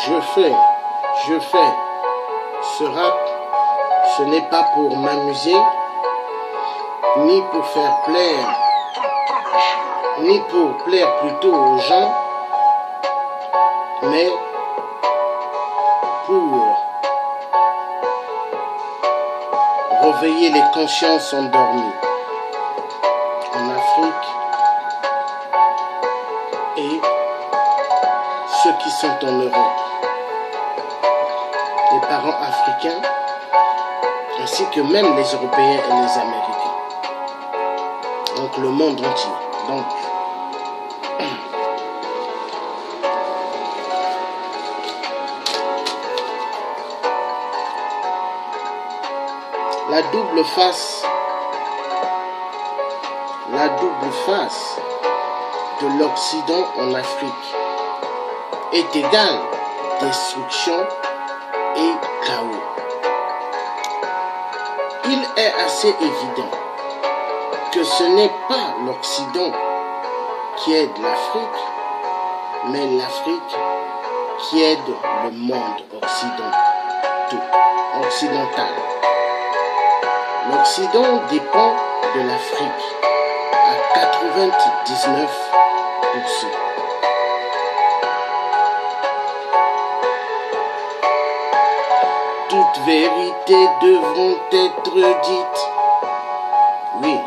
je fais ce rap, ce n'est pas pour m'amuser, ni pour faire plaire, ni pour plaire plutôt aux gens, mais pour réveiller les consciences endormies en Afrique et ceux qui sont en Europe, les parents africains, ainsi que même les Européens et les Américains. Donc le monde entier. Donc, la double face de l'Occident en Afrique est égale destruction et chaos. Il est assez évident que ce n'est pas l'Occident qui aide l'Afrique, mais l'Afrique qui aide le monde occidental. L'Occident dépend de l'Afrique à 99%. Toutes vérités devront être dites. Oui.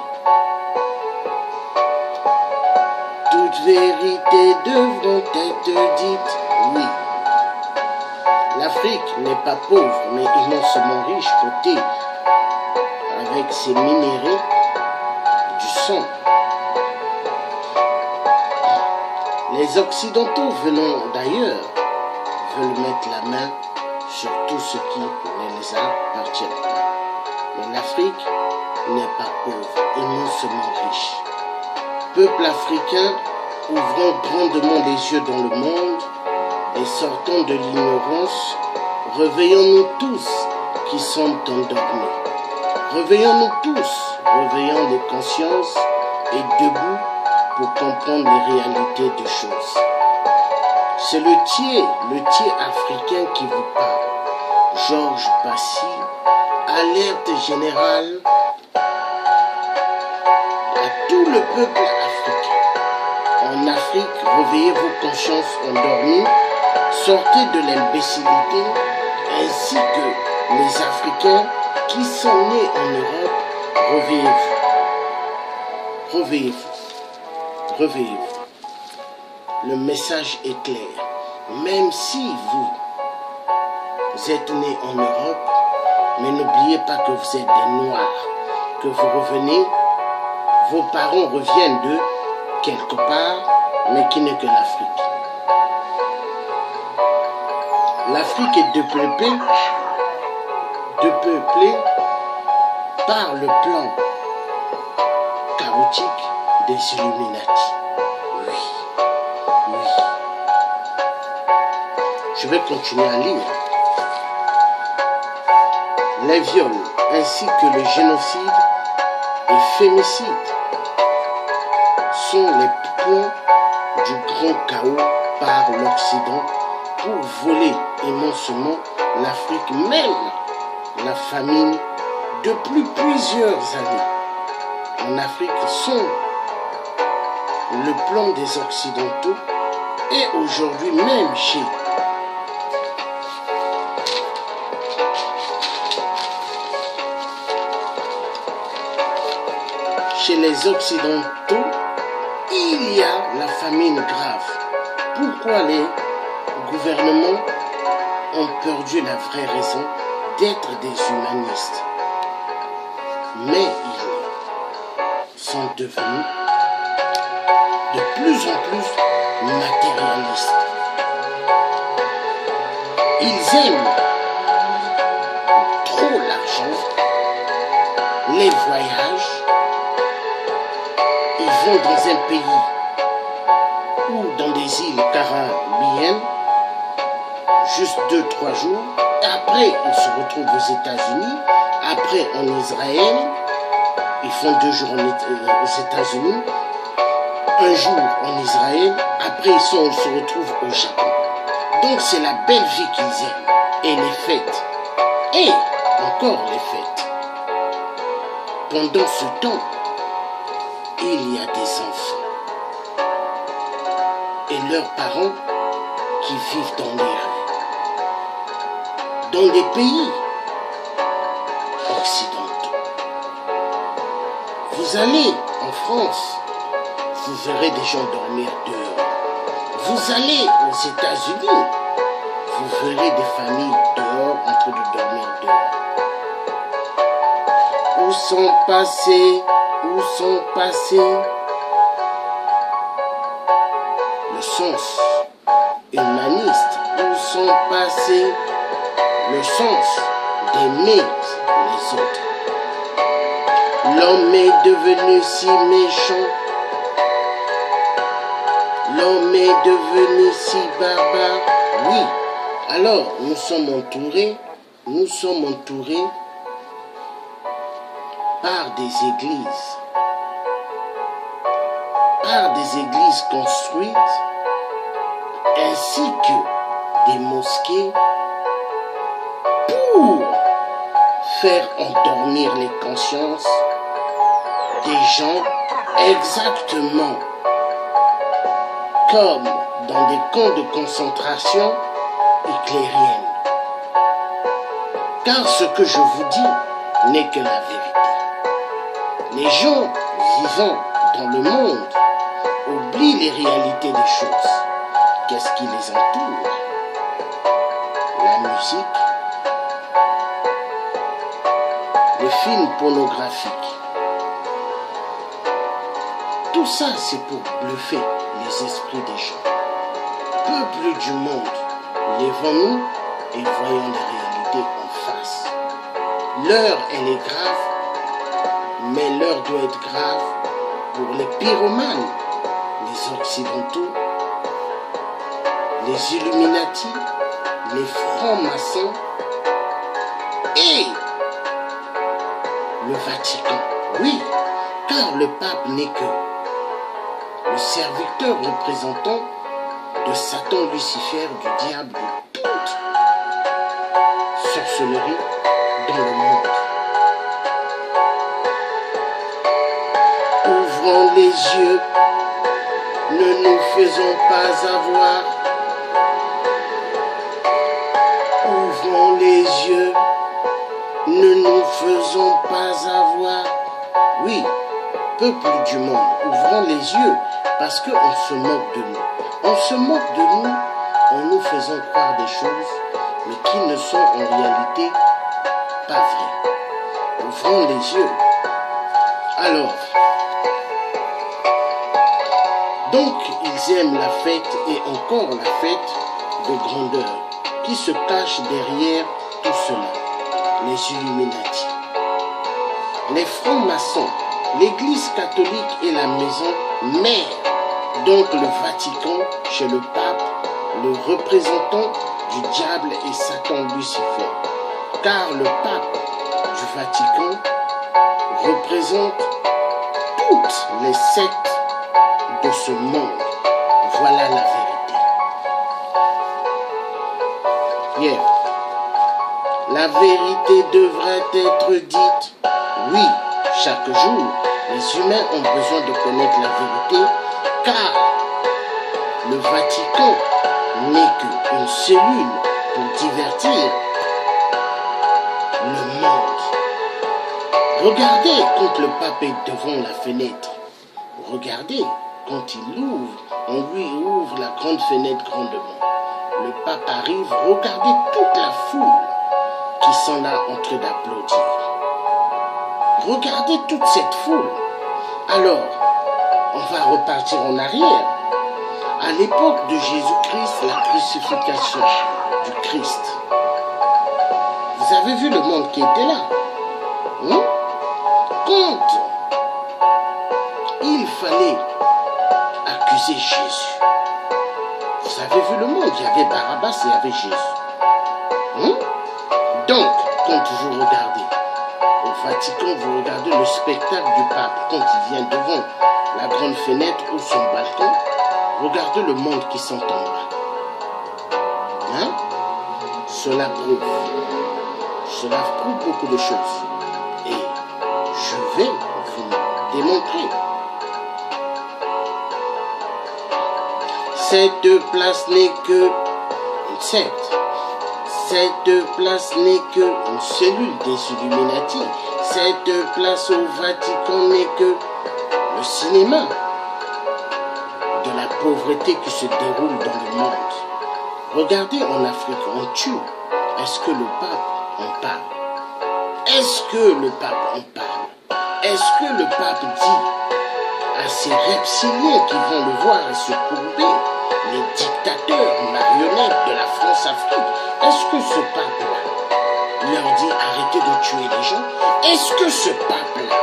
Toutes vérités devront être dites. Oui. L'Afrique n'est pas pauvre, mais immensément riche côté avec ses minéraux du sang. Les Occidentaux venant d'ailleurs veulent mettre la main sur tout ce qui ne les appartient pas. Mais l'Afrique n'est pas pauvre, immensément riche. Peuple africain, ouvrons grandement les yeux dans le monde et sortons de l'ignorance, réveillons-nous tous qui sommes endormis. Réveillons-nous tous, réveillons les consciences et debout pour comprendre les réalités des choses. C'est le tiers africain qui vous parle. Georges Passy, alerte générale à tout le peuple africain. En Afrique, réveillez vos consciences endormies, sortez de l'imbécilité, ainsi que les Africains qui sont nés en Europe, réveillez-vous. Réveillez-vous. Réveillez-vous. Le message est clair. Même si vous êtes nés en Europe, mais n'oubliez pas que vous êtes des Noirs, que vous revenez, vos parents reviennent de quelque part, mais qui n'est que l'Afrique. L'Afrique est dépeuplée par le plan chaotique des Illuminati. Oui. Je vais continuer à lire. Les viols ainsi que le génocide et fémicide sont les points du grand chaos par l'Occident pour voler immensément l'Afrique, même la famine depuis plusieurs années en Afrique sont le plan des Occidentaux et aujourd'hui même chez les Occidentaux, il y a la famine grave. Pourquoi les gouvernements ont perdu la vraie raison d'être des humanistes? Mais ils sont devenus de plus en plus matérialistes. Ils aiment trop l'argent, les voyages. Ils vont dans un pays ou dans des îles caribéennes juste 2-3 jours. Après, ils se retrouvent aux États-Unis. Après, en Israël. Ils font 2 jours aux États-Unis. 1 jour en Israël. Après, ils se retrouvent au Japon. Donc c'est la belle vie qu'ils aiment. Et les fêtes. Et encore les fêtes. Pendant ce temps, il y a des enfants. Et leurs parents qui vivent dans les rues. Dans des pays occidentaux. Vous allez en France, vous verrez des gens dormir dehors. Vous allez aux États-Unis, vous verrez des familles dehors en train de dormir dehors. Où sont passés le sens humaniste? Où sont passés le sens d'aimer les autres? L'homme est devenu si méchant. L'homme est devenu si barbare. Oui, alors nous sommes entourés par des églises construites, ainsi que des mosquées pour faire endormir les consciences des gens exactement comme dans des camps de concentration hitlérienne. Car ce que je vous dis n'est que la vérité. Les gens vivant dans le monde oublient les réalités des choses. Qu'est-ce qui les entoure? La musique, les films pornographiques. Tout ça, c'est pour bluffer les esprits des gens. Peuple du monde, lèvons-nous et voyons les réalités en face. L'heure, elle est grave, mais l'heure doit être grave pour les pyromanes, les occidentaux, les Illuminati, les francs-maçons et le Vatican. Oui, car le pape n'est que le serviteur représentant de Satan Lucifer, du diable, de toute sorcellerie dans le monde. Ouvrons les yeux, ne nous faisons pas avoir. Ouvrons les yeux, ne nous faisons pas avoir. Oui, peuple du monde, ouvrons les yeux parce qu'on se moque de nous. On se moque de nous en nous faisant croire des choses, mais qui ne sont en réalité pas vraies. Ouvrons les yeux. Alors, donc ils aiment la fête et encore la fête de grandeur qui se cache derrière tout cela. Les Illuminati, les francs-maçons, l'Église catholique et la maison mère, donc le Vatican chez le pape, le représentant du diable et Satan Lucifer. Car le pape du Vatican représente toutes les sectes de ce monde. Voilà la vérité. Yeah. La vérité devrait être dite. Oui, chaque jour, les humains ont besoin de connaître la vérité, car le Vatican n'est qu'une cellule pour divertir le monde. Regardez quand le pape est devant la fenêtre. Regardez quand il ouvre, on lui ouvre la grande fenêtre grandement. Le pape arrive, regardez toute la foule qui sont là en train d'applaudir. Regardez toute cette foule. Alors, on va repartir en arrière. À l'époque de Jésus-Christ, la crucifixion du Christ. Vous avez vu le monde qui était là? Quand il fallait accuser Jésus, vous avez vu le monde, il y avait Barabbas et il y avait Jésus. Donc, quand vous regardez au Vatican, vous regardez le spectacle du pape quand il vient devant la grande fenêtre ou son balcon, regardez le monde qui s'entend là. Hein? Cela prouve beaucoup de choses. Et je vais vous démontrer. Cette place n'est que une secte. Cette place n'est qu'une cellule des Illuminati. Cette place au Vatican n'est que le cinéma de la pauvreté qui se déroule dans le monde. Regardez en Afrique, on tue. Est-ce que le pape en parle? Est-ce que le pape en parle? Est-ce que le pape dit à ces reptiliens qui vont le voir et se courber, les dictateurs marionnettes de la France-Afrique, est-ce que ce pape-là leur dit arrêtez de tuer les gens? Est-ce que ce pape-là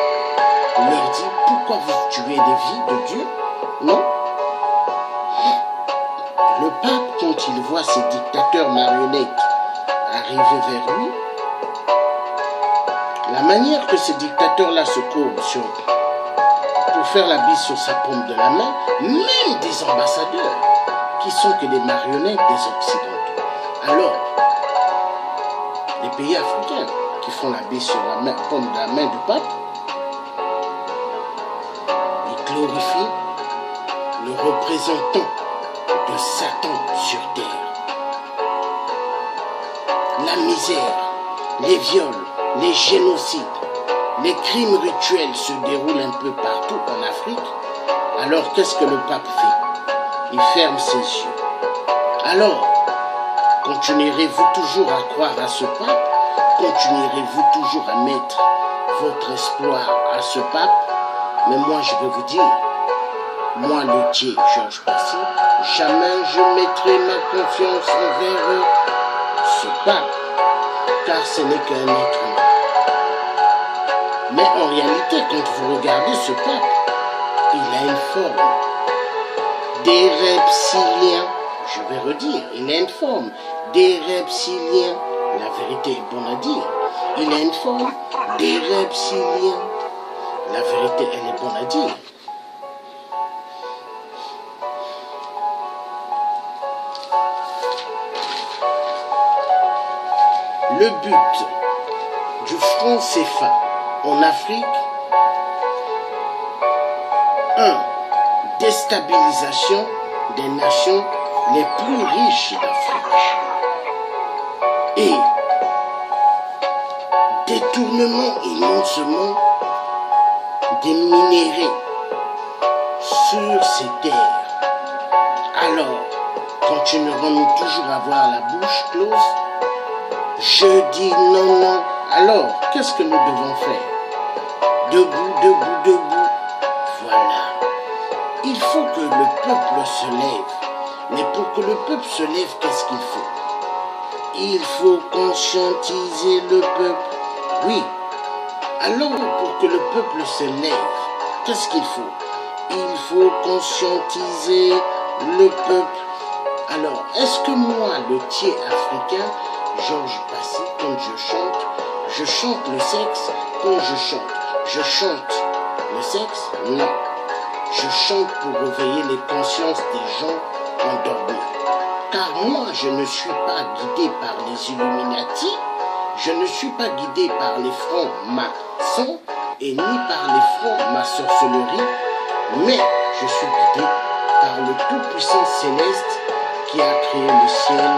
leur dit pourquoi vous tuez des vies de Dieu? Non. Le pape, quand il voit ces dictateurs marionnettes arriver vers lui, la manière que ces dictateurs-là se courbent pour faire la bise sur sa paume de la main, même des ambassadeurs qui sont que des marionnettes des Occidentaux. Alors, les pays africains qui font la bise sur la paume de la main du pape, ils glorifient le représentant de Satan sur terre. La misère, les viols, les génocides, les crimes rituels se déroulent un peu partout en Afrique. Alors qu'est-ce que le pape fait? Il ferme ses yeux. Alors, continuerez-vous toujours à croire à ce pape? Continuerez-vous toujours à mettre votre espoir à ce pape? Mais moi je vais vous dire, moi le Dieu Georges Passy, jamais je mettrai ma confiance envers ce pape, car ce n'est qu'un être humain. Mais en réalité, quand vous regardez ce pape, il a une forme des reptiliens. Je vais redire, il a une forme des reptiliens. La vérité est bonne à dire. Il a une forme des reptiliens. La vérité, elle est bonne à dire. Le but du franc CFA en Afrique, 1. Déstabilisation des nations les plus riches d'Afrique. Et détournement immensement des minéraux sur ces terres. Alors, continuerons-nous toujours à avoir la bouche close? Je dis non, non. Alors, qu'est-ce que nous devons faire? Debout, debout, debout. Voilà. Il faut que le peuple se lève. Mais pour que le peuple se lève, qu'est-ce qu'il faut? Il faut conscientiser le peuple. Oui. Alors, pour que le peuple se lève, qu'est-ce qu'il faut? Il faut conscientiser le peuple. Alors, est-ce que moi, le Thier africain, Georges Passy, quand je chante le sexe quand je chante le sexe? Non. Je chante pour réveiller les consciences des gens endormis. Car moi, je ne suis pas guidé par les Illuminati, je ne suis pas guidé par les francs-maçons et ni par les francs-maçonneries, mais je suis guidé par le Tout-Puissant Céleste qui a créé le ciel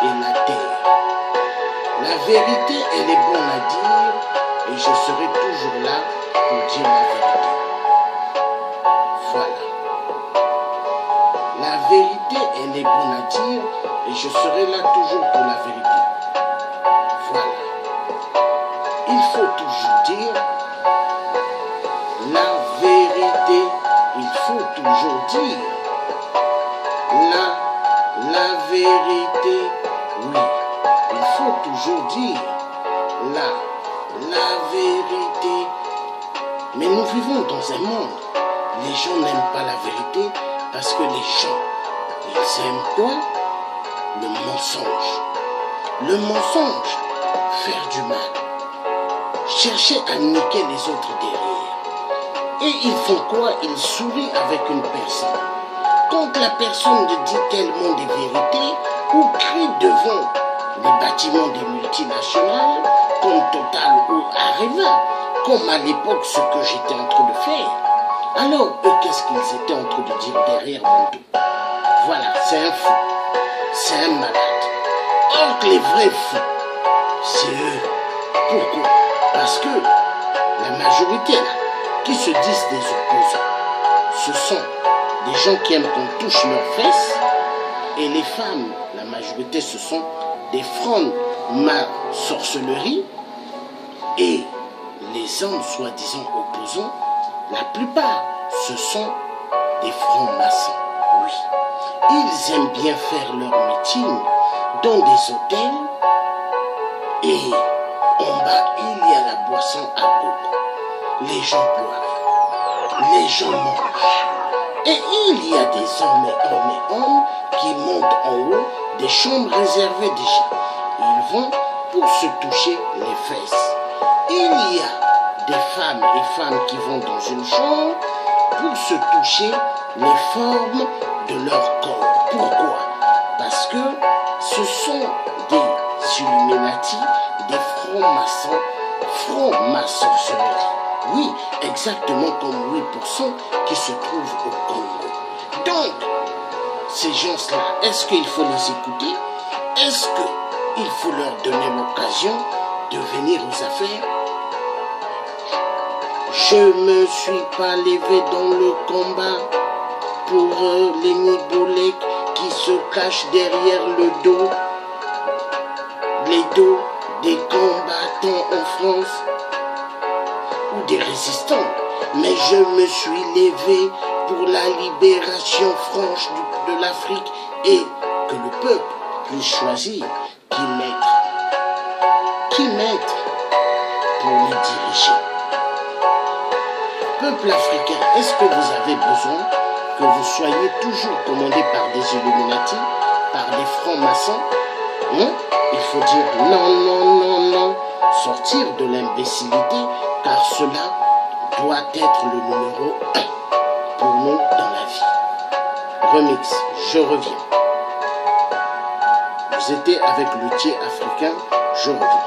et la terre. La vérité, elle est bonne à dire et je serai toujours là pour dire la vérité. Voilà. La vérité, elle est bonne à dire et je serai là toujours pour la vérité. Voilà. Il faut toujours dire la vérité. Il faut toujours dire la vérité. Oui. Il faut toujours dire la vérité. Mais nous vivons dans un monde. Les gens n'aiment pas la vérité parce que les gens, ils aiment quoi? Le mensonge. Le mensonge, faire du mal. Chercher à niquer les autres derrière. Et ils font quoi? Ils sourient avec une personne. Quand la personne dit qu'elle ment des vérités, ou crient devant les bâtiments des multinationales comme Total ou Areva, comme à l'époque ce que j'étais en train de faire. Alors, eux, qu'est-ce qu'ils étaient en train de dire derrière mon dos? Voilà, c'est un fou, c'est un malade. Or que les vrais fous, c'est eux. Pourquoi? Parce que la majorité là, qui se disent des opposants, ce sont des gens qui aiment qu'on touche leurs fesses, et les femmes, la majorité, ce sont des francs-sorcellerie, et les hommes soi-disant opposants, la plupart, ce sont des francs-maçons. Oui, ils aiment bien faire leur meeting dans des hôtels, et en bas, il y a la boisson à coco. Les gens boivent, les gens mangent. Et il y a des hommes et hommes qui montent en haut des chambres réservées déjà. Ils vont pour se toucher les fesses. Il y a des femmes et femmes qui vont dans une chambre pour se toucher les formes de leur corps. Pourquoi? Parce que ce sont des Illuminati, des francs-maçons, francs-maçonnerie. Oui, exactement comme 8% qui se trouvent au Congo. Donc, ces gens-là, est-ce qu'il faut les écouter? Est-ce qu'il faut leur donner l'occasion de venir aux affaires? Je me suis pas levé dans le combat pour les Nibolek qui se cachent derrière le dos, les dos des combattants en France ou des résistants, mais je me suis levé pour la libération franche de l'Afrique et que le peuple puisse choisir qui mettre pour les diriger. Peuple africain, est-ce que vous avez besoin que vous soyez toujours commandé par des Illuminati, par des francs-maçons? Il faut dire non, non, non, non, sortir de l'imbécilité, car cela doit être le numéro 1 pour nous dans la vie. Remix, je reviens. Vous étiez avec Luthier Africain, je reviens.